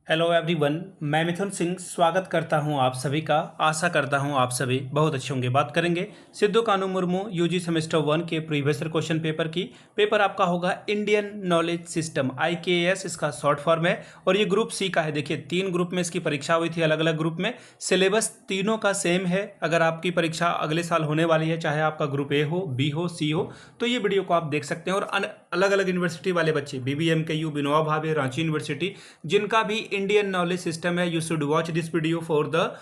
Hello everyone, मैं मिथुन सिंह स्वागत करता हूं आप सभी का। आशा करता हूं आप सभी बहुत अच्छे होंगे। बात करेंगे सिद्धू कानू मुर्मू यूजी सेमेस्टर 1 के प्रीवियस ईयर क्वेश्चन पेपर की। पेपर आपका होगा इंडियन नॉलेज सिस्टम IKS, इसका शॉर्ट फॉर्म है और ये ग्रुप सी का है। देखिए 3 ग्रुप में इसकी परीक्षा हुई थी, अलग अलग ग्रुप में। सिलेबस तीनों का सेम है। अगर आपकी परीक्षा अगले साल होने वाली है, चाहे आपका ग्रुप ए हो, बी हो, सी हो, तो ये वीडियो को आप देख सकते हैं। और अलग अलग यूनिवर्सिटी वाले बच्चे, BBMKU, विनोबा भावे, रांची यूनिवर्सिटी, जिनका भी इंडियन नॉलेज सिस्टम है, you should watch this video for the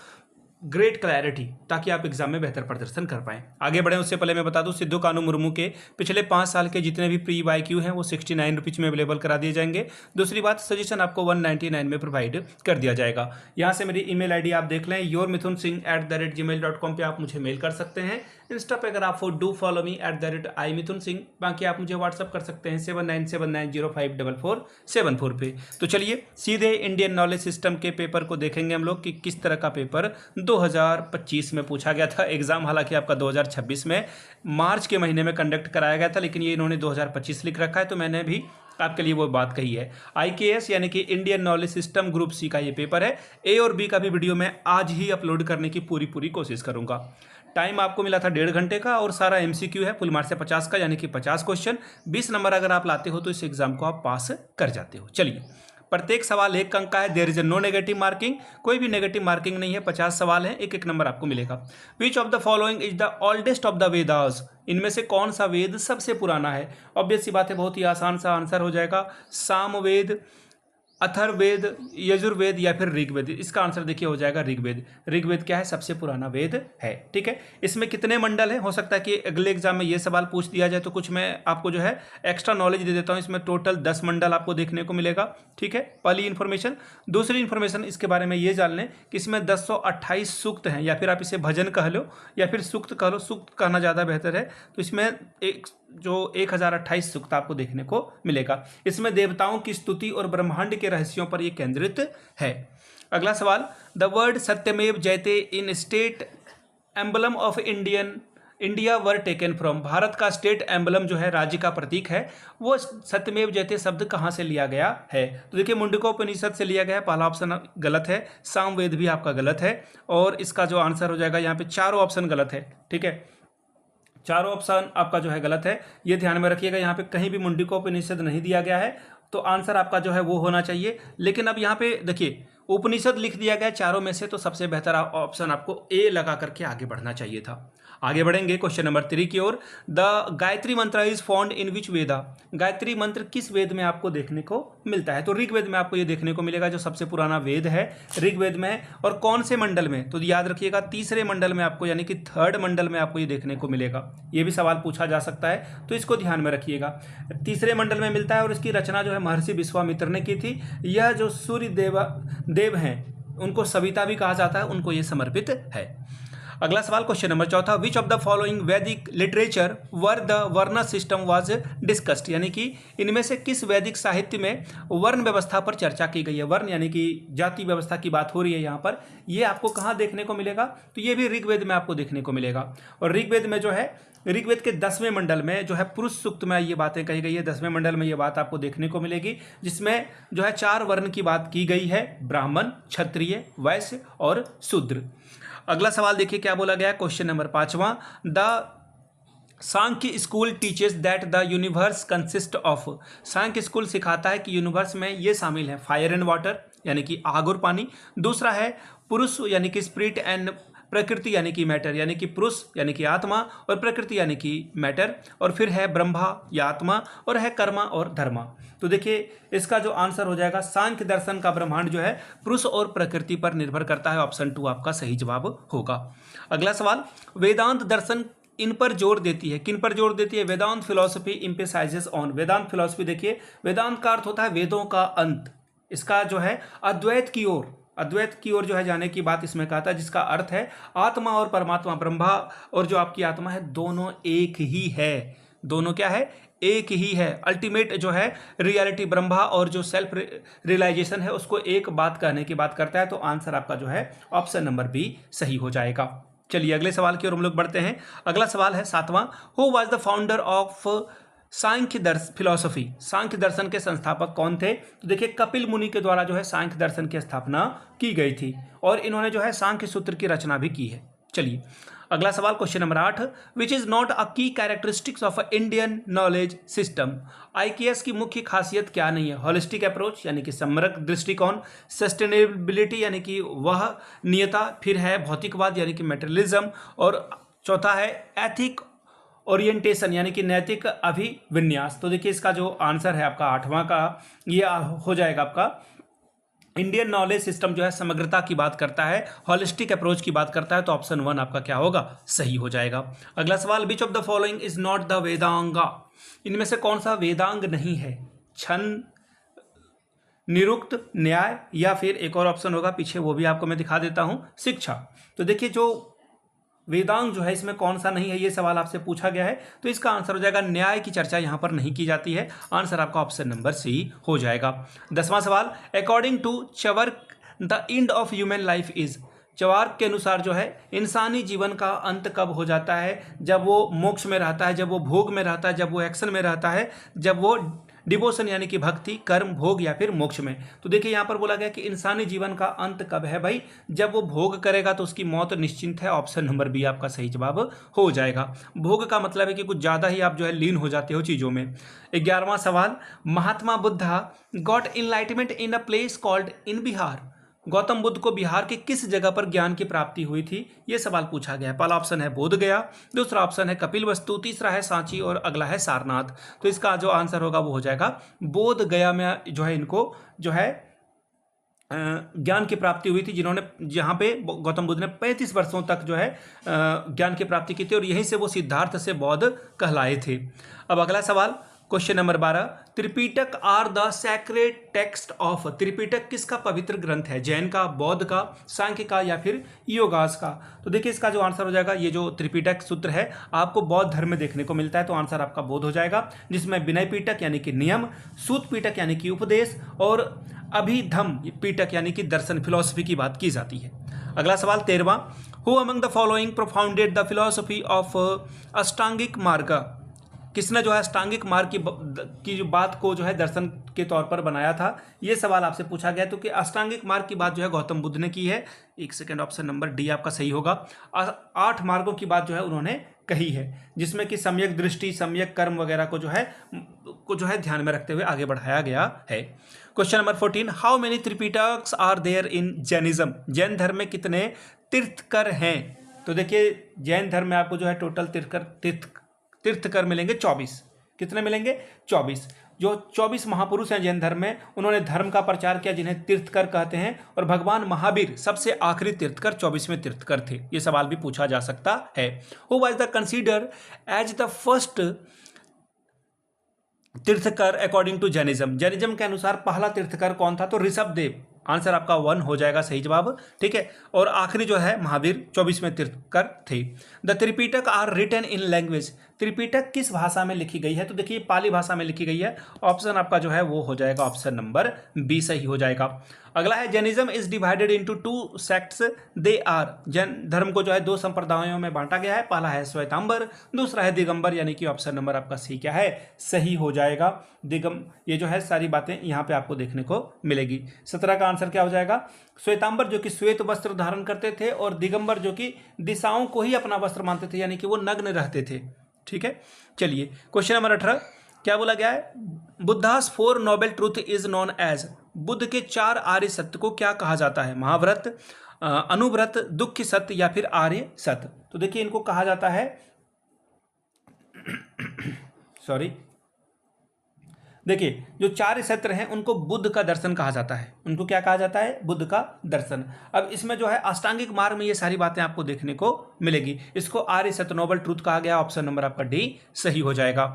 great clarity, ताकि आप एग्जाम में बेहतर प्रदर्शन कर पाएं। आगे बढ़े उससे पहले मैं बता दूं, सिद्धू कानू मुर्मू के पिछले 5 साल के जितने भी प्री YQ हैं वो 69 रुपीज़ में अवेलेबल करा दिए जाएंगे। दूसरी बात, सजेशन आपको 199 में प्रोवाइड कर दिया जाएगा। यहाँ से मेरी email ID आप देख लें, yourmithunsingh@gmail.com पे आप मुझे मेल कर सकते हैं। इंस्टा पे अगर आप डू फॉलो मी @imithunsingh। बाकी आप मुझे व्हाट्सअप कर सकते हैं 7979054474 पे। तो चलिए सीधे इंडियन नॉलेज सिस्टम के पेपर को देखेंगे हम लोग कि किस तरह का पेपर 2025 में पूछा गया था। एग्जाम हालांकि आपका 2026 में मार्च के महीने में कंडक्ट कराया गया था, लेकिन ये इन्होंने 2025 लिख रखा है, तो मैंने भी आपके लिए वो बात कही है। IKS यानी कि Indian knowledge system group C का ये पेपर है। A और B का भी वीडियो मैं आज ही अपलोड करने की पूरी कोशिश करूंगा। टाइम आपको मिला था 1.5 घंटे का और सारा MCQ है, फुल मार्क्स से 50 का, यानी कि 50 क्वेश्चन। 20 नंबर अगर आप लाते हो तो इस एग्जाम को आप पास कर जाते हो। चलिए, प्रत्येक सवाल 1 अंक का है। There is no negative marking, कोई भी नेगेटिव मार्किंग नहीं है। 50 सवाल हैं, 1 नंबर आपको मिलेगा। विच of the following is the oldest of the Vedas, इनमें से कौन सा वेद सबसे पुराना है? ऑब्वियस सी बात है, बहुत ही आसान सा आंसर हो जाएगा। सामवेद, अथर्ववेद, यजुर्वेद या फिर ऋग्वेद। इसका आंसर देखिए हो जाएगा ऋग्वेद। ऋग्वेद क्या है? सबसे पुराना वेद है। ठीक है, इसमें कितने मंडल हैं? हो सकता है कि अगले एग्जाम में ये सवाल पूछ दिया जाए, तो कुछ मैं आपको जो है एक्स्ट्रा नॉलेज दे देता हूं। इसमें टोटल 10 मंडल आपको देखने को मिलेगा। ठीक है, पहली इन्फॉर्मेशन। दूसरी इन्फॉर्मेशन इसके बारे में ये जान लें कि इसमें 1028 सूक्त हैं, या फिर आप इसे भजन कह लो या फिर सूक्त कह लो। सूक्त कहना ज़्यादा बेहतर है। तो इसमें 1028 सूक्त आपको देखने को मिलेगा। इसमें देवताओं की स्तुति और ब्रह्मांड के रहस्यों पर यह केंद्रित है। अगला सवाल, द वर्ड सत्यमेव जयते इन state emblem of India were taken from, Bharat का स्टेट एम्बलम जो है, राज्य का प्रतीक है, वो सत्यमेव जयते शब्द कहाँ से लिया गया है? तो देखिए मुंडकोपनिषद से लिया गया है। पहला ऑप्शन गलत है। सामवेद भी आपका गलत है। और इसका जो आंसर हो जाएगा, यहाँ पे चारों ऑप्शन गलत है। ठीक है, चारों ऑप्शन आपका जो है गलत है, ये ध्यान में रखिएगा। यहाँ पे कहीं भी मुंडकोपनिषद नहीं दिया गया है, तो आंसर आपका जो है वो होना चाहिए। लेकिन अब यहाँ पे देखिए उपनिषद लिख दिया गया चारों में से, तो सबसे बेहतर ऑप्शन आपको A लगा करके आगे बढ़ना चाहिए था। आगे बढ़ेंगे क्वेश्चन नंबर 3 की ओर। द गायत्री मंत्र इज फाउंड इन विच वेदा, गायत्री मंत्र किस वेद में आपको देखने को मिलता है? तो ऋग्वेद में आपको ये देखने को मिलेगा, जो सबसे पुराना वेद है, ऋग्वेद में है। और कौन से मंडल में? तो याद रखिएगा तीसरे मंडल में आपको, यानी कि 3rd मंडल में आपको ये देखने को मिलेगा। ये भी सवाल पूछा जा सकता है, तो इसको ध्यान में रखिएगा। तीसरे मंडल में मिलता है और इसकी रचना जो है महर्षि विश्वामित्र ने की थी। यह जो सूर्य देव हैं, उनको सविता भी कहा जाता है, उनको ये समर्पित है। अगला सवाल question number 4, which of the following वैदिक लिटरेचर वर द वर्ण सिस्टम वाज डिस्कस्ड, यानी कि इनमें से किस वैदिक साहित्य में वर्ण व्यवस्था पर चर्चा की गई है? वर्ण यानी कि जाति व्यवस्था की बात हो रही है यहाँ पर। ये आपको कहाँ देखने को मिलेगा? तो ये भी ऋग्वेद में आपको देखने को मिलेगा। और ऋग्वेद में जो है, ऋग्वेद के 10वें मंडल में जो है पुरुष सूक्त में ये बातें कही गई है। 10वें मंडल में ये बात आपको देखने को मिलेगी, जिसमें जो है 4 वर्ण की बात की गई है, ब्राह्मण, क्षत्रिय, वैश्य और शूद्र। अगला सवाल देखिए क्या बोला गया है, क्वेश्चन नंबर 5वां। The Sankhya school teaches that the universe consist of, Sankhya school सिखाता है कि यूनिवर्स में ये शामिल है, फायर एंड वाटर यानी कि आग और पानी। दूसरा है पुरुष यानी कि स्पिरिट एंड प्रकृति यानी कि मैटर, यानी कि पुरुष यानी कि आत्मा और प्रकृति यानी कि मैटर। और फिर है ब्रह्मा या आत्मा, और है कर्मा और धर्मा। तो देखिए इसका जो आंसर हो जाएगा, सांख्य दर्शन का ब्रह्मांड जो है पुरुष और प्रकृति पर निर्भर करता है। ऑप्शन 2 आपका सही जवाब होगा। अगला सवाल, वेदांत दर्शन इन पर जोर देती है, किन पर जोर देती है? Vedanta philosophy emphasizes on, Vedanta philosophy देखिए, वेदांत का अर्थ होता है वेदों का अंत। इसका जो है अद्वैत की ओर जो है जाने की बात इसमें कहा था, जिसका अर्थ है आत्मा और परमात्मा, ब्रह्मा और जो आपकी आत्मा है, दोनों एक ही है। दोनों क्या है? एक ही है। अल्टीमेट जो है रियलिटी, ब्रह्मा और जो सेल्फ रियलाइजेशन है, उसको एक बात कहने की बात करता है। तो आंसर आपका जो है ऑप्शन नंबर B सही हो जाएगा। चलिए अगले सवाल की ओर हम लोग बढ़ते हैं। अगला सवाल है 7वां, who was the founder of Sankhya philosophy, Sankhya दर्शन के संस्थापक कौन थे? तो देखिए कपिल मुनि के द्वारा जो है सांख्य दर्शन की स्थापना की गई थी और इन्होंने जो है सांख्य सूत्र की रचना भी की है। चलिए अगला सवाल, question number 8, which is not a key characteristics of Indian knowledge system. IKS की मुख्य खासियत क्या नहीं है? होलिस्टिक अप्रोच यानी कि समग्र दृष्टिकोण, सस्टेनेबिलिटी यानी कि वह नियता, फिर है भौतिकवाद यानी कि मेटेरियलिज्म, और चौथा है एथिक ओरिएंटेशन यानी कि नैतिक अभिविन्यास। तो देखिए इसका जो आंसर है आपका 8वां का ये हो जाएगा आपका इंडियन नॉलेज सिस्टम जो है समग्रता की बात करता है, हॉलिस्टिक अप्रोच की बात करता है, तो ऑप्शन 1 आपका क्या होगा? सही हो जाएगा। अगला सवाल, which of the following is not the Vedanga. इनमें से कौन सा वेदांग नहीं है? छंद, निरुक्त, न्याय, या फिर एक और ऑप्शन होगा पीछे वो भी आपको मैं दिखा देता हूं, शिक्षा। तो देखिए जो वेदांग जो है इसमें कौन सा नहीं है, ये सवाल आपसे पूछा गया है, तो इसका आंसर हो जाएगा न्याय की चर्चा यहां पर नहीं की जाती है। आंसर आपका ऑप्शन नंबर सी हो जाएगा। 10वां सवाल, according to Charvaka the end of human life is. Charvaka के अनुसार जो है इंसानी जीवन का अंत कब हो जाता है? जब वो मोक्ष में रहता है, जब वो भोग में रहता है, जब वो एक्शन में रहता है, जब वो डिवोशन यानी कि भक्ति, कर्म, भोग या फिर मोक्ष में। तो देखिए यहाँ पर बोला गया कि इंसानी जीवन का अंत कब है भाई? जब वो भोग करेगा तो उसकी मौत निश्चिंत है। ऑप्शन नंबर बी आपका सही जवाब हो जाएगा। भोग का मतलब है कि कुछ ज़्यादा ही आप जो है लीन हो जाते हो चीज़ों में। 11वां सवाल, Mahatma Buddha got enlightenment in a place called in Bihar. Gautam Buddha को बिहार की किस जगह पर ज्ञान की प्राप्ति हुई थी? ये सवाल पूछा गया है। पहला ऑप्शन है बोध गया, दूसरा ऑप्शन है कपिल वस्तु, तीसरा है सांची और अगला है सारनाथ। तो इसका जो आंसर होगा वो हो जाएगा बोध गया में जो है इनको जो है ज्ञान की प्राप्ति हुई थी, जिन्होंने जहाँ पे गौतम बुद्ध ने 35 वर्षों तक जो है ज्ञान की प्राप्ति की थी और यहीं से वो सिद्धार्थ से बौद्ध कहलाए थे। अब अगला सवाल, question number 12, Tripitaka are the sacred text of. Tripitaka किसका पवित्र ग्रंथ है? जैन का, बौद्ध का, सांख्य का या फिर योगास का? तो देखिए इसका जो आंसर हो जाएगा, ये जो त्रिपिटक सूत्र है आपको बौद्ध धर्म में देखने को मिलता है, तो आंसर आपका बौद्ध हो जाएगा, जिसमें विनय पिटक यानी कि नियम, सूत पिटक यानी कि उपदेश और अभिधम पिटक यानी कि दर्शन, फिलॉसफी की बात की जाती है। अगला सवाल 13वां, who among the following propounded the philosophy of Ashtangik Marg. किसने जो है अष्टांगिक मार्ग की जो बात को जो है दर्शन के तौर पर बनाया था? ये सवाल आपसे पूछा गया। तो कि अष्टांगिक मार्ग की बात जो है गौतम बुद्ध ने की है। एक सेकंड, ऑप्शन नंबर डी आपका सही होगा। 8 मार्गों की बात जो है उन्होंने कही है, जिसमें कि सम्यक दृष्टि, सम्यक कर्म वगैरह को जो है ध्यान में रखते हुए आगे बढ़ाया गया है। Question number 14, how many Tripitakas are there in Jainism. Jain धर्म में कितने तीर्थकर हैं? तो देखिए जैन धर्म में आपको जो है टोटल तीर्थकर मिलेंगे 24। कितने मिलेंगे? 24। जो 24 महापुरुष हैं जैन धर्म में, उन्होंने धर्म का प्रचार किया, जिन्हें तीर्थकर कहते हैं, और भगवान महावीर सबसे आखिरी तीर्थकर 24वें तीर्थकर थे। ये सवाल भी पूछा जा सकता है। Who was the consider as the first Tirthankar according to Jainism. Jainism के अनुसार पहला तीर्थकर कौन था? तो ऋषभदेव। आंसर आपका 1 हो जाएगा सही जवाब, ठीक है। और आखिरी जो है महावीर 24वें तीर्थकर थे। The Tripitaka are written in language. Tripitaka किस भाषा में लिखी गई है? तो देखिए पाली भाषा में लिखी गई है। ऑप्शन आपका जो है वो हो जाएगा ऑप्शन नंबर बी सही हो जाएगा। अगला है Jainism is divided into 2 sects, they are. Jain धर्म को जो है 2 संप्रदायों में बांटा गया है। पहला है श्वेतांबर, दूसरा है दिगंबर, यानी कि ऑप्शन नंबर आपका सी क्या है? सही हो जाएगा। ये जो है सारी बातें यहाँ पे आपको देखने को मिलेगी। 17 का आंसर क्या हो जाएगा? श्वेतांबर जो कि श्वेत वस्त्र धारण करते थे और दिगंबर जो कि दिशाओं को ही अपना वस्त्र मानते थे, यानी कि वो नग्न रहते थे, ठीक है। चलिए क्वेश्चन नंबर 18, क्या बोला गया है? Buddha's 4 noble truth is known as. Buddha के 4 आर्य सत्य को क्या कहा जाता है? महाव्रत, अनुव्रत, दुख सत्य या फिर आर्य सत्य। तो देखिए इनको कहा जाता है देखिए जो 4 सत्र हैं उनको बुद्ध का दर्शन कहा जाता है। उनको क्या कहा जाता है? बुद्ध का दर्शन। अब इसमें जो है अष्टांगिक मार्ग में ये सारी बातें आपको देखने को मिलेगी। इसको आर्य सत्य नोबल ट्रूथ कहा गया। ऑप्शन नंबर आपका डी सही हो जाएगा।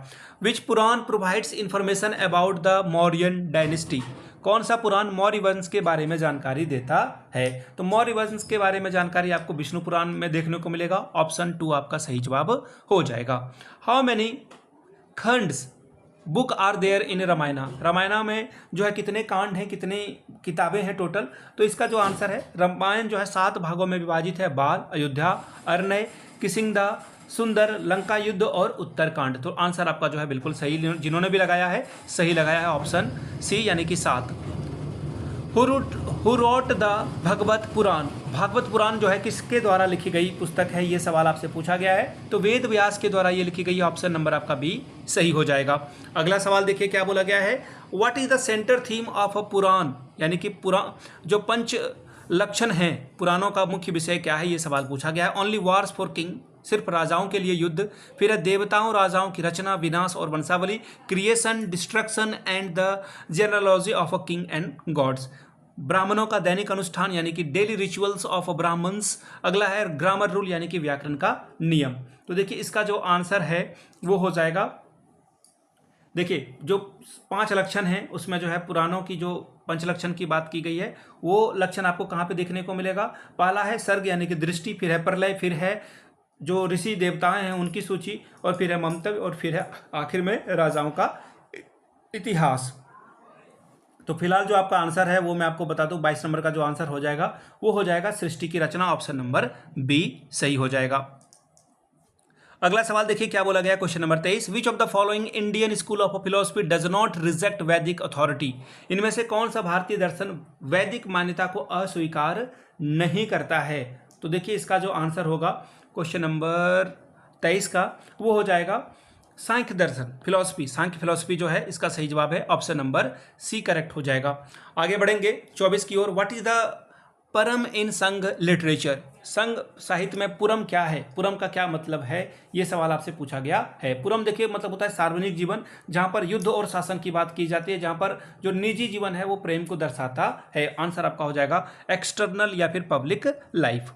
Which Purana provides information about the Mauryan dynasty. कौन सा पुराण मौर्य वंश के बारे में जानकारी देता है? तो मौर्य वंश के बारे में जानकारी आपको विष्णु पुराण में देखने को मिलेगा। ऑप्शन 2 आपका सही जवाब हो जाएगा। How many khands book are there in Ramayana. Ramayana में जो है कितने कांड हैं, कितनी किताबें हैं टोटल? तो इसका जो आंसर है, रामायण जो है 7 भागों में विभाजित है। बाल, अयोध्या, अरण्य, किष्किंधा, सुंदर, लंका युद्ध और उत्तरकांड। तो आंसर आपका जो है बिल्कुल सही, जिन्होंने भी लगाया है सही लगाया है ऑप्शन सी यानी कि 7। हु रोट द भगवत पुराण, भागवत पुराण जो है किसके द्वारा लिखी गई पुस्तक है, ये सवाल आपसे पूछा गया है। तो वेद व्यास के द्वारा ये लिखी गई है, ऑप्शन नंबर आपका बी सही हो जाएगा। अगला सवाल देखिए क्या बोला गया है, what is the center theme of a Purana, यानी कि पुराण जो पंच लक्षण हैं पुराणों का मुख्य विषय क्या है, ये सवाल पूछा गया है। ओनली वॉर्स फॉर किंग, सिर्फ राजाओं के लिए युद्ध, फिर है देवताओं राजाओं की रचना, विनाश और वंशावली, creation, destruction and the genealogy of a king and gods, ब्राह्मणों का दैनिक अनुष्ठान यानी कि डेली रिचुअल्स ऑफ ब्राह्मण्स। अगला है ग्रामर रूल यानी कि व्याकरण का नियम। तो देखिए इसका जो आंसर है वो हो जाएगा, देखिए जो 5 लक्षण हैं उसमें जो है पुराणों की जो पंचलक्षण की बात की गई है वो लक्षण आपको कहाँ पे देखने को मिलेगा। पहला है सर्ग यानी कि दृष्टि, फिर है प्रलय, फिर है जो ऋषि देवताएं हैं उनकी सूची, और फिर है मंतव्य, और फिर है आखिर में राजाओं का इतिहास। तो फिलहाल जो आपका आंसर है वो मैं आपको बता दूं, 22 नंबर का जो आंसर हो जाएगा वो हो जाएगा सृष्टि की रचना, ऑप्शन नंबर बी सही हो जाएगा। अगला सवाल देखिए क्या बोला गया, question number 23, which of the following Indian school of philosophy does not reject वैदिक अथॉरिटी, इनमें से कौन सा भारतीय दर्शन वैदिक मान्यता को अस्वीकार नहीं करता है। तो देखिए इसका जो आंसर होगा क्वेश्चन नंबर 23 का वो हो जाएगा सांख्य दर्शन फिलॉसफी, सांख्य फिलॉसफी जो है इसका सही जवाब है, ऑप्शन नंबर सी करेक्ट हो जाएगा। आगे बढ़ेंगे 24 की ओर, व्हाट इज द परम इन संघ लिटरेचर, संघ साहित्य में पुरम क्या है, पुरम का क्या मतलब है, ये सवाल आपसे पूछा गया है। पुरम देखिए मतलब होता है सार्वजनिक जीवन, जहां पर युद्ध और शासन की बात की जाती है, जहां पर जो निजी जीवन है वो प्रेम को दर्शाता है। आंसर आपका हो जाएगा एक्सटर्नल या फिर public life.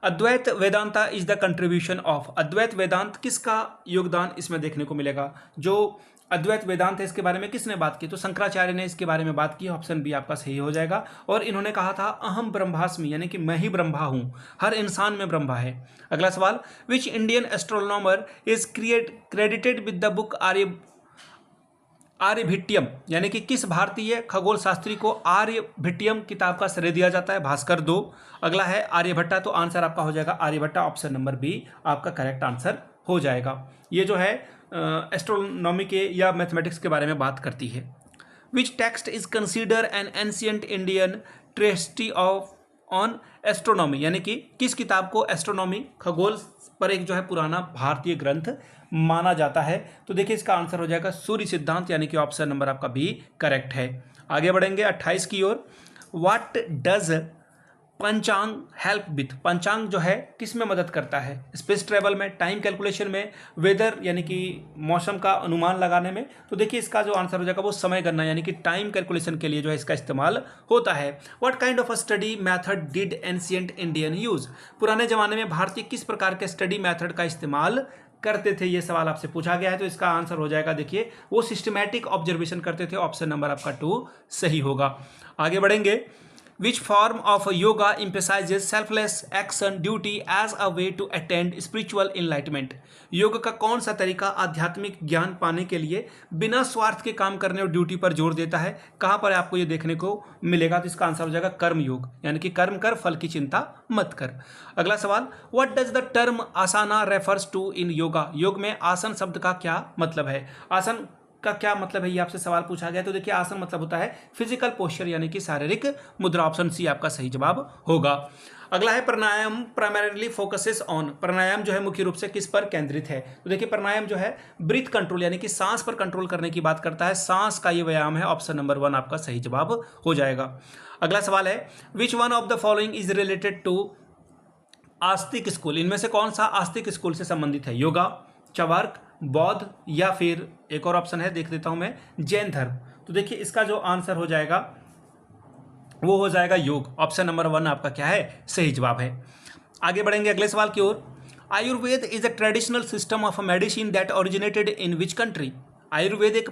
Advaita Vedanta is the contribution of, Advaita Vedanta किसका योगदान इसमें देखने को मिलेगा, जो अद्वैत वेदांत है इसके बारे में किसने बात की, तो शंकराचार्य ने इसके बारे में बात की, ऑप्शन बी आपका सही हो जाएगा। और इन्होंने कहा था अहम ब्रह्मास्मि, यानी कि मैं ही ब्रह्मा हूं, हर इंसान में ब्रह्मा है। अगला सवाल, which Indian astronomer is credited with the book Aryabhatiyam, यानी कि किस भारतीय खगोल शास्त्री को आर्यभट्टियम किताब का श्रेय दिया जाता है, भास्कर 2। अगला है आर्यभट्टा, तो आंसर आपका हो जाएगा आर्यभट्टा, ऑप्शन नंबर बी आपका करेक्ट आंसर हो जाएगा। ये जो है एस्ट्रोनॉमी के या मैथमेटिक्स के बारे में बात करती है। Which text is consider an ancient Indian treatise of on astronomy, यानी कि किस किताब को एस्ट्रोनॉमी खगोल पर एक जो है पुराना भारतीय ग्रंथ माना जाता है। तो देखिए इसका आंसर हो जाएगा सूर्य सिद्धांत, यानी कि ऑप्शन नंबर आपका बी करेक्ट है। आगे बढ़ेंगे 28 की ओर, व्हाट डज पंचांग हेल्प विथ, पंचांग जो है किस में मदद करता है, स्पेस ट्रेवल में, टाइम कैलकुलेशन में, वेदर यानी कि मौसम का अनुमान लगाने में। तो देखिए इसका जो आंसर हो जाएगा वो समय गणना यानी कि टाइम कैलकुलेशन के लिए जो है इसका इस्तेमाल होता है। What kind of a study method did ancient Indian use, पुराने जमाने में भारतीय किस प्रकार के स्टडी मेथड का इस्तेमाल करते थे, ये सवाल आपसे पूछा गया है। तो इसका आंसर हो जाएगा, देखिए वो सिस्टमैटिक ऑब्जर्वेशन करते थे, ऑप्शन नंबर आपका 2 सही होगा। आगे बढ़ेंगे, which form of yoga emphasizes selfless action duty as a way to attain spiritual enlightenment, योग का कौन सा तरीका आध्यात्मिक ज्ञान पाने के लिए बिना स्वार्थ के काम करने और ड्यूटी पर जोर देता है, कहाँ पर आपको ये देखने को मिलेगा। तो इसका आंसर हो जाएगा कर्म योग, यानी कि कर्म कर फल की चिंता मत कर। अगला सवाल, what does the term asana refers to in yoga, yoga में आसन शब्द का क्या मतलब है, आसन का क्या मतलब है ये आपसे सवाल पूछा गया। तो देखिए आसन मतलब होता है फिजिकल पोस्चर यानी कि शारीरिक मुद्रा, ऑप्शन सी आपका सही जवाब होगा। अगला है प्राणायाम प्राइमरीली फोकसेस ऑन, प्राणायाम जो है मुख्य रूप से किस पर केंद्रित है। तो देखिए प्राणायाम जो है ब्रीथ कंट्रोल यानी कि सांस पर कंट्रोल करने की बात करता है, सांस का ये व्यायाम है, ऑप्शन नंबर 1 आपका सही जवाब हो जाएगा। अगला सवाल है, which one of the following is related to astika school, इनमें से कौन सा आस्तिक स्कूल से संबंधित है, योगा, चवार्क, बौद्ध या फिर एक और ऑप्शन है देख देता हूं मैं, जैन धर्म। तो देखिए इसका जो आंसर हो जाएगा वो हो जाएगा योग, ऑप्शन नंबर 1 आपका क्या है सही जवाब है। आगे बढ़ेंगे अगले सवाल की ओर, Ayurveda is a traditional system of medicine that originated in which country, Ayurveda एक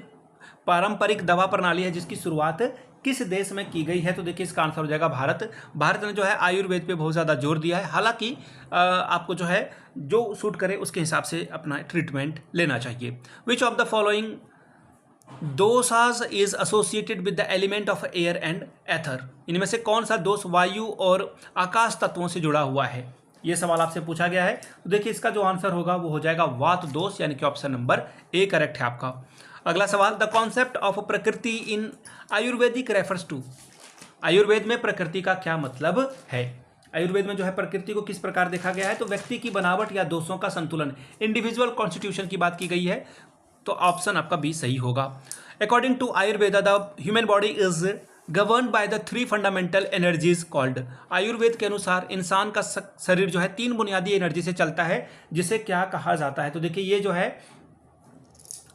पारंपरिक दवा प्रणाली है जिसकी शुरुआत किस देश में की गई है। तो देखिए इसका आंसर हो जाएगा भारत, भारत ने जो है आयुर्वेद पे बहुत ज़्यादा जोर दिया है, हालांकि आपको जो है जो सूट करे उसके हिसाब से अपना ट्रीटमेंट लेना चाहिए। Which of the following doshas is associated with the element of air and ether, इनमें से कौन सा दोष वायु और आकाश तत्वों से जुड़ा हुआ है। ये सवाल आपसे पूछा गया है। तो देखिए इसका जो आंसर होगा वो हो जाएगा वात दोष, यानी कि ऑप्शन नंबर ए करेक्ट है आपका। अगला सवाल, द कॉन्सेप्ट ऑफ प्रकृति इन आयुर्वेदिक रेफर्स टू। आयुर्वेद में प्रकृति का क्या मतलब है? आयुर्वेद में जो है प्रकृति को किस प्रकार देखा गया है? तो व्यक्ति की बनावट या दोषों का संतुलन, इंडिविजुअल कॉन्स्टिट्यूशन की बात की गई है। तो ऑप्शन आपका बी सही होगा। According to Ayurveda the human body is govern by the 3 fundamental energies called. Ayurveda के अनुसार इंसान का शरीर जो है 3 बुनियादी एनर्जी से चलता है, जिसे क्या कहा जाता है? तो देखिए ये जो है,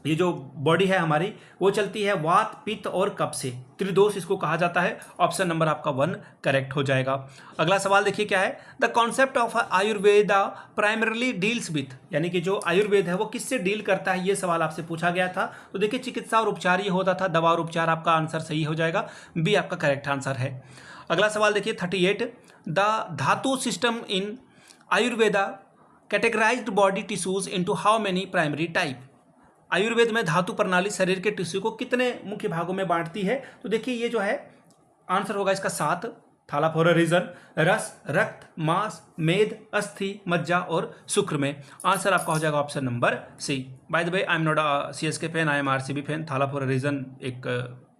ये जो बॉडी है हमारी, वो चलती है वात, पित्त और कफ से। त्रिदोष इसको कहा जाता है। ऑप्शन नंबर आपका 1 करेक्ट हो जाएगा। अगला सवाल देखिए क्या है, the concept of Ayurveda primarily deals with, यानी कि जो आयुर्वेद है वो किससे डील करता है, ये सवाल आपसे पूछा गया था। तो देखिए चिकित्सा और उपचार ये होता था, दवा और उपचार आपका आंसर सही हो जाएगा, बी आपका करेक्ट आंसर है। अगला सवाल देखिए 38, द धातु system in Ayurveda categorised body tissues into how many primary type. Ayurveda में धातु प्रणाली शरीर के टिश्यू को कितने मुख्य भागों में बांटती है? तो देखिए ये जो है आंसर होगा इसका 7, थाला फॉर अ रीजन, रस, रक्त, मांस, मेद, अस्थि, मज्जा और शुक्र में। आंसर आपका हो जाएगा option number C. By the way I am not a CSK fan, I am RCB fan. Thala for a reason एक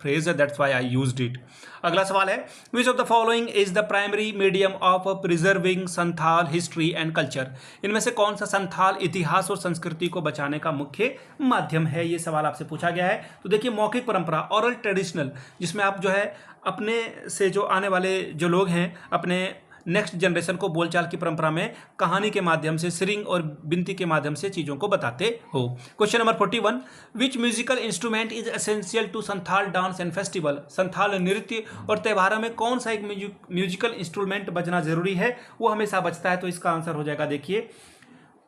फ्रेज है, that's why I used it. अगला सवाल है, which of the following is the primary medium of preserving Santhal history and culture. इनमें से कौन सा संथाल इतिहास और संस्कृति को बचाने का मुख्य माध्यम है? ये सवाल आपसे पूछा गया है। तो देखिए मौखिक परंपरा, ओरल ट्रेडिशनल, जिसमें आप जो है अपने से जो आने वाले जो लोग हैं, अपने नेक्स्ट जनरेशन को बोलचाल की परंपरा में कहानी के माध्यम से, सिरिंग और बिनती के माध्यम से चीज़ों को बताते हो। Question number 41, which musical instrument is essential to Santhal dance and festival. Santhal नृत्य और त्योहारों में कौन सा एक म्यूजिकल इंस्ट्रूमेंट बजना जरूरी है? वो हमेशा बजता है। तो इसका आंसर हो जाएगा देखिए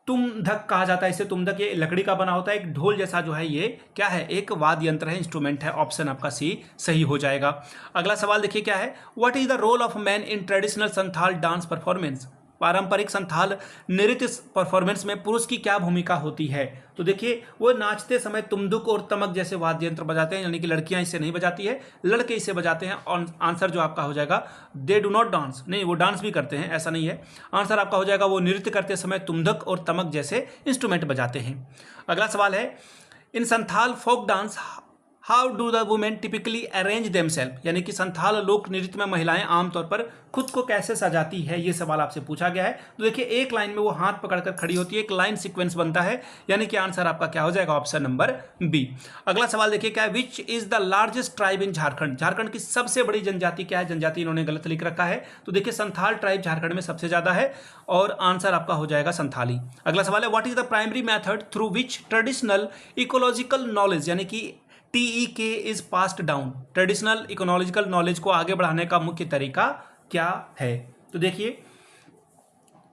तुम्धक कहा जाता है इसे। तुम्धक ये लकड़ी का बना होता है, एक ढोल जैसा जो है, ये क्या है? एक वाद्य यंत्र है, इंस्ट्रूमेंट है। ऑप्शन आपका सी सही हो जाएगा। अगला सवाल देखिए क्या है, what is the role of man in traditional Santhal dance performance. पारंपरिक संथाल नृत्य परफॉर्मेंस में पुरुष की क्या भूमिका होती है? तो देखिए वो नाचते समय तुमदुक और तमक जैसे वाद्य यंत्र बजाते हैं, यानी कि लड़कियां इसे नहीं बजाती है, लड़के इसे बजाते हैं। और आंसर जो आपका हो जाएगा, दे डू नॉट डांस, नहीं वो डांस भी करते हैं, ऐसा नहीं है। आंसर आपका हो जाएगा वो नृत्य करते समय तुमदक और तमक जैसे इंस्ट्रूमेंट बजाते हैं। अगला सवाल है, in Santhal folk dance how do the women typically arrange themselves, यानी कि संथाल लोक नृत्य में महिलाएं आमतौर पर खुद को कैसे सजाती है? ये सवाल आपसे पूछा गया है। तो देखिए एक लाइन में वो हाथ पकड़कर खड़ी होती है, एक लाइन सीक्वेंस बनता है, यानी कि आंसर आपका क्या हो जाएगा? Option number B. अगला सवाल देखिए क्या है, which is the largest tribe in Jharkhand. Jharkhand की सबसे बड़ी जनजाति क्या है? जनजाति इन्होंने गलत लिख रखा है। तो देखिए संथाल ट्राइब झारखंड में सबसे ज्यादा है और आंसर आपका हो जाएगा संथाली। अगला सवाल है, what is the primary method through which traditional ecological knowledge, यानी कि TEK is passed down. Traditional ecological knowledge को आगे बढ़ाने का मुख्य तरीका क्या है? तो देखिए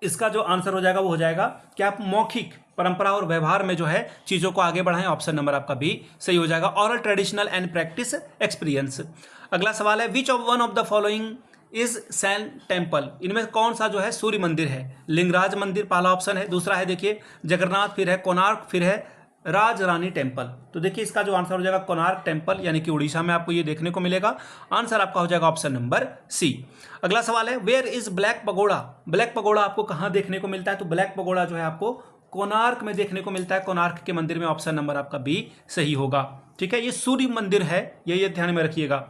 इसका जो आंसर हो जाएगा वो हो जाएगा कि आप मौखिक परंपरा और व्यवहार में जो है चीजों को आगे बढ़ाएं। ऑप्शन नंबर आपका बी सही हो जाएगा, oral traditional and practice experience. अगला सवाल है, which of one of the following is sun temple. इनमें कौन सा जो है सूर्य मंदिर है? लिंगराज मंदिर पहला ऑप्शन है, दूसरा है देखिए जगन्नाथ, फिर है कोणार्क, फिर है राज रानी टेम्पल। तो देखिए इसका जो आंसर हो जाएगा कोणार्क टेम्पल, यानी कि उड़ीसा में आपको ये देखने को मिलेगा। आंसर आपका हो जाएगा ऑप्शन नंबर सी। अगला सवाल है, where is black pagoda. Black pagoda आपको कहाँ देखने को मिलता है? तो ब्लैक पगोड़ा जो है आपको कोणार्क में देखने को मिलता है, कोणार्क के मंदिर में। ऑप्शन नंबर आपका बी सही होगा। ठीक है, ये सूर्य मंदिर है, ये ध्यान में रखिएगा।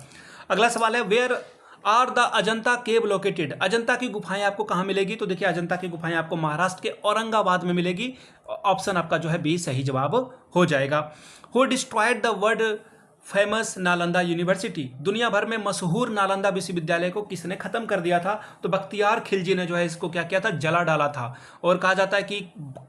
अगला सवाल है, where are the Ajanta cave located. Ajanta की गुफाएं आपको कहाँ मिलेगी? तो देखिए अजंता की गुफाएं आपको महाराष्ट्र के औरंगाबाद में मिलेगी। ऑप्शन आपका जो है बी सही जवाब हो जाएगा। Who destroyed the world famous Nalanda university. दुनिया भर में मशहूर नालंदा विश्वविद्यालय को किसने खत्म कर दिया था? तो बख्तियार खिलजी ने जो है इसको क्या किया था? जला डाला था। और कहा जाता है कि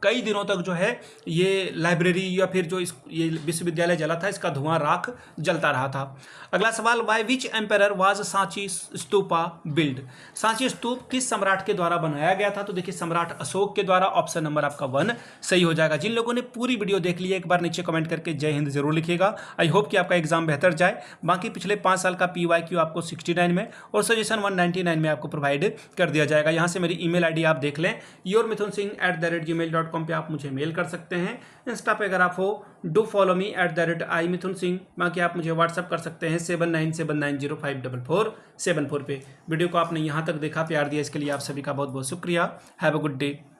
कई दिनों तक जो है ये लाइब्रेरी या फिर जो ये विश्वविद्यालय जला था, इसका धुआं राख जलता रहा था। अगला सवाल, by which emperor was Sanchi stupa build. Sanchi stupa किस सम्राट के द्वारा बनाया गया था? तो देखिए सम्राट अशोक के द्वारा। ऑप्शन नंबर आपका 1 सही हो जाएगा। जिन लोगों ने पूरी वीडियो देख ली है, एक बार नीचे कमेंट करके जय हिंद जरूर लिखिएगा। आई होप कि आपका एग्जाम बेहतर जाए। बाकी पिछले 5 साल का PYQ आपको 69 में और सजेशन 199 में आपको प्रोवाइड कर दिया जाएगा। यहाँ से मेरी ईमेल आईडी आप देख लें, yourmithunsingh@gmail.com पे आप मुझे मेल कर सकते हैं। इंस्टा पे अगर आप हो डू फॉलो मी @imithunsingh। बाकी आप मुझे व्हाट्सअप कर सकते हैं 7979054474 पे। वीडियो को आपने यहाँ तक देखा, प्यार दिया, इसके लिए आप सभी का बहुत बहुत शुक्रिया। Have a good day.